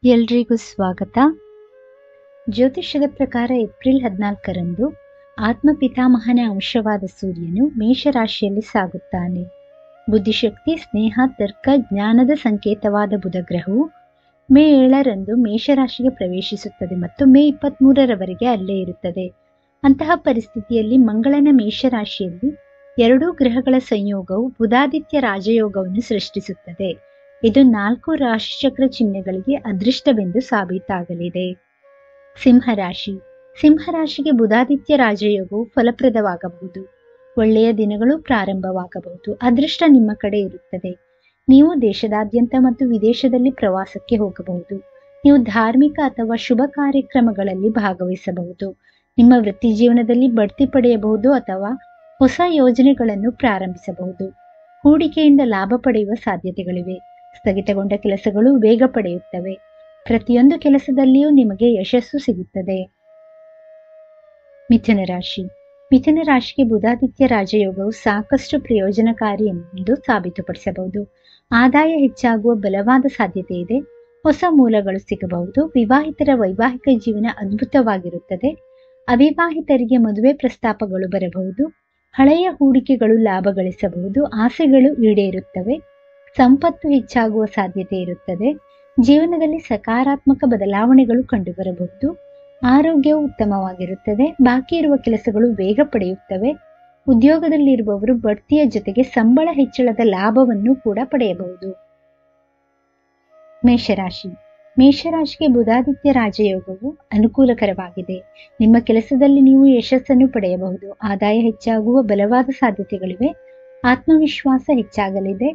ಎಲ್ರಿಗೂ ಸ್ವಾಗತ. ಜ್ಯೋತಿಷ್ಯದ ಪ್ರಕಾರ ಏಪ್ರಿಲ್ 14ರಂದು ಆತ್ಮಪಿತಾಮಹನ ಅಂಶವಾದ ಸೂರ್ಯನು ಮೇಷರಾಶಿಯಲ್ಲಿ ಸಾಗುತ್ತಾನೆ. ಬುದ್ಧಿಶಕ್ತಿ, ಸ್ನೇಹ, ತರ್ಕ, ಜ್ಞಾನದ ಸಂಕೇತವಾದ ಬುಧಗ್ರಹವು ಮೇ 7ರಂದು ಮೇಷರಾಶಿಗೆ ಪ್ರವೇಶಿಸುತ್ತದೆ ಮತ್ತು ಮೇ 23ರವರೆಗೆ ಅಲ್ಲೇ ಇರುತ್ತದೆ. ಅಂತಹ ಪರಿಸ್ಥಿತಿಯಲ್ಲಿ ಮಂಗಳನ ಮೇಷರಾಶಿಯಲ್ಲಿ ಎರಡೂ ಗ್ರಹಗಳ ಸಂಯೋಗವು ಬುಧಾದಿತ್ಯ ರಾಜಯೋಗವನ್ನು ಸೃಷ್ಟಿಸುತ್ತದೆ. ಇದು 4 ರಾಶಿಚಕ್ರ ಚಿಹ್ನೆಗಳಿಗೆ ಅದೃಷ್ಟವೆಂದು ಸಾಬೀತಾಗಲಿದೆ. ಸಿಂಹರಾಶಿ. ಸಿಂಹರಾಶಿಗೆ ಬುಧಾದಿತ್ಯ ರಾಜಯೋಗವು ಫಲಪ್ರದವಾಗಬಹುದು. ಒಳ್ಳೆಯ ದಿನಗಳು ಪ್ರಾರಂಭವಾಗಬಹುದು. ಅದೃಷ್ಟ ನಿಮ್ಮ ಕಡೆ ಇರುತ್ತದೆ. ನೀವು ದೇಶದಾದ್ಯಂತ ಮತ್ತು ವಿದೇಶದಲ್ಲಿ ಪ್ರವಾಸಕ್ಕೆ ಹೋಗಬಹುದು. ನೀವು ಧಾರ್ಮಿಕ ಅಥವಾ ಶುಭ ಕಾರ್ಯಕ್ರಮಗಳಲ್ಲಿ ಭಾಗವಹಿಸಬಹುದು. ನಿಮ್ಮ ವೃತ್ತಿ ಜೀವನದಲ್ಲಿ ಬಡ್ತಿ ಪಡೆಯಬಹುದು ಅಥವಾ ಹೊಸ ಯೋಜನೆಗಳನ್ನು ಪ್ರಾರಂಭಿಸಬಹುದು. ಹೂಡಿಕೆಯಿಂದ ಲಾಭ ಪಡೆಯುವ ಸಾಧ್ಯತೆಗಳಿವೆ. ಸ್ಥಗಿತಗೊಂಡ ಕೆಲಸಗಳು ವೇಗ ಪಡೆಯುತ್ತವೆ. ಪ್ರತಿಯೊಂದು ಕೆಲಸದಲ್ಲಿಯೂ ನಿಮಗೆ ಯಶಸ್ಸು ಸಿಗುತ್ತದೆ. ಮಿಥುನ ರಾಶಿ. ಮಿಥುನ ರಾಶಿಗೆ ಬುಧಾದಿತ್ಯ ರಾಜಯೋಗವು ಸಾಕಷ್ಟು ಪ್ರಯೋಜನಕಾರಿ ಎಂದು ಸಾಬೀತುಪಡಿಸಬಹುದು. ಆದಾಯ ಹೆಚ್ಚಾಗುವ ಬಲವಾದ ಸಾಧ್ಯತೆ ಇದೆ. ಹೊಸ ಮೂಲಗಳು ಸಿಗಬಹುದು. ವಿವಾಹಿತರ ವೈವಾಹಿಕ ಜೀವನ ಅದ್ಭುತವಾಗಿರುತ್ತದೆ. ಅವಿವಾಹಿತರಿಗೆ ಮದುವೆ ಪ್ರಸ್ತಾಪಗಳು ಬರಬಹುದು. ಹಳೆಯ ಹೂಡಿಕೆಗಳು ಲಾಭ ಗಳಿಸಬಹುದು. ಆಸೆಗಳು ಈಡೇರುತ್ತವೆ. ಸಂಪತ್ತು ಹೆಚ್ಚಾಗುವ ಸಾಧ್ಯತೆ ಇರುತ್ತದೆ. ಜೀವನದಲ್ಲಿ ಸಕಾರಾತ್ಮಕ ಬದಲಾವಣೆಗಳು ಕಂಡುಬರಬಹುದು. ಆರೋಗ್ಯವು ಉತ್ತಮವಾಗಿರುತ್ತದೆ. ಬಾಕಿ ಇರುವ ಕೆಲಸಗಳು ವೇಗ ಪಡೆಯುತ್ತವೆ. ಉದ್ಯೋಗದಲ್ಲಿರುವವರು ಬಡ್ತಿಯ ಜೊತೆಗೆ ಸಂಬಳ ಹೆಚ್ಚಳದ ಲಾಭವನ್ನು ಕೂಡ ಪಡೆಯಬಹುದು. ಮೇಷರಾಶಿ. ಮೇಷರಾಶಿಗೆ ಬುಧಾದಿತ್ಯ ರಾಜಯೋಗವು ಅನುಕೂಲಕರವಾಗಿದೆ. ನಿಮ್ಮ ಕೆಲಸದಲ್ಲಿ ನೀವು ಯಶಸ್ಸನ್ನು ಪಡೆಯಬಹುದು. ಆದಾಯ ಹೆಚ್ಚಾಗುವ ಬಲವಾದ ಸಾಧ್ಯತೆಗಳಿವೆ. ಆತ್ಮವಿಶ್ವಾಸ ಹೆಚ್ಚಾಗಲಿದೆ.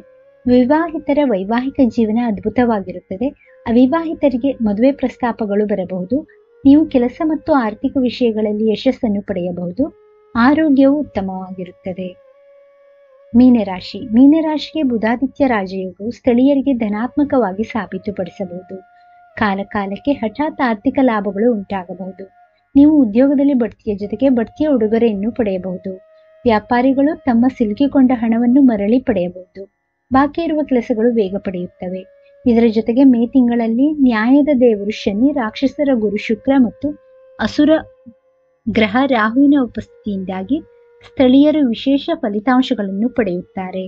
ವಿವಾಹಿತರ ವೈವಾಹಿಕ ಜೀವನ ಅದ್ಭುತವಾಗಿರುತ್ತದೆ. ಅವಿವಾಹಿತರಿಗೆ ಮದುವೆ ಪ್ರಸ್ತಾಪಗಳು ಬರಬಹುದು. ನೀವು ಕೆಲಸ ಮತ್ತು ಆರ್ಥಿಕ ವಿಷಯಗಳಲ್ಲಿ ಯಶಸ್ಸನ್ನು ಪಡೆಯಬಹುದು. ಆರೋಗ್ಯವು ಉತ್ತಮವಾಗಿರುತ್ತದೆ. ಮೀನರಾಶಿ. ಮೀನರಾಶಿಗೆ ಬುಧಾದಿತ್ಯ ರಾಜಯೋಗವು ಸ್ಥಳೀಯರಿಗೆ ಧನಾತ್ಮಕವಾಗಿ ಸಾಬೀತುಪಡಿಸಬಹುದು. ಕಾಲಕಾಲಕ್ಕೆ ಹಠಾತ್ ಆರ್ಥಿಕ ಲಾಭಗಳು ಉಂಟಾಗಬಹುದು. ನೀವು ಉದ್ಯೋಗದಲ್ಲಿ ಬಡ್ತಿಯ ಜೊತೆಗೆ ಬಡ್ತಿಯ ಉಡುಗೊರೆಯನ್ನು ಪಡೆಯಬಹುದು. ವ್ಯಾಪಾರಿಗಳು ತಮ್ಮ ಸಿಲುಕಿಕೊಂಡ ಹಣವನ್ನು ಮರಳಿ ಪಡೆಯಬಹುದು. ಬಾಕಿ ಇರುವ ಕೆಲಸಗಳು ವೇಗ ಪಡೆಯುತ್ತವೆ. ಇದರ ಜೊತೆಗೆ ಮೇ ತಿಂಗಳಲ್ಲಿ ನ್ಯಾಯದ ದೇವರು ಶನಿ, ರಾಕ್ಷಸರ ಗುರು ಶುಕ್ರ ಮತ್ತು ಅಸುರ ಗ್ರಹ ರಾಹುವಿನ ಉಪಸ್ಥಿತಿಯಿಂದಾಗಿ ಸ್ಥಳೀಯರು ವಿಶೇಷ ಫಲಿತಾಂಶಗಳನ್ನು ಪಡೆಯುತ್ತಾರೆ.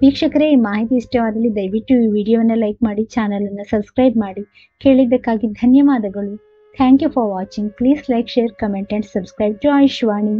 ವೀಕ್ಷಕರೇ, ಈ ಮಾಹಿತಿ ಇಷ್ಟವಾದಲ್ಲಿ ದಯವಿಟ್ಟು ಈ ವಿಡಿಯೋವನ್ನು ಲೈಕ್ ಮಾಡಿ, ಚಾನಲ್ ಅನ್ನು ಸಬ್ಸ್ಕ್ರೈಬ್ ಮಾಡಿ. ಕೇಳಿದ್ದಕ್ಕಾಗಿ ಧನ್ಯವಾದಗಳು. Thank you for watching. Please like, share, comment and subscribe to Ayushvani.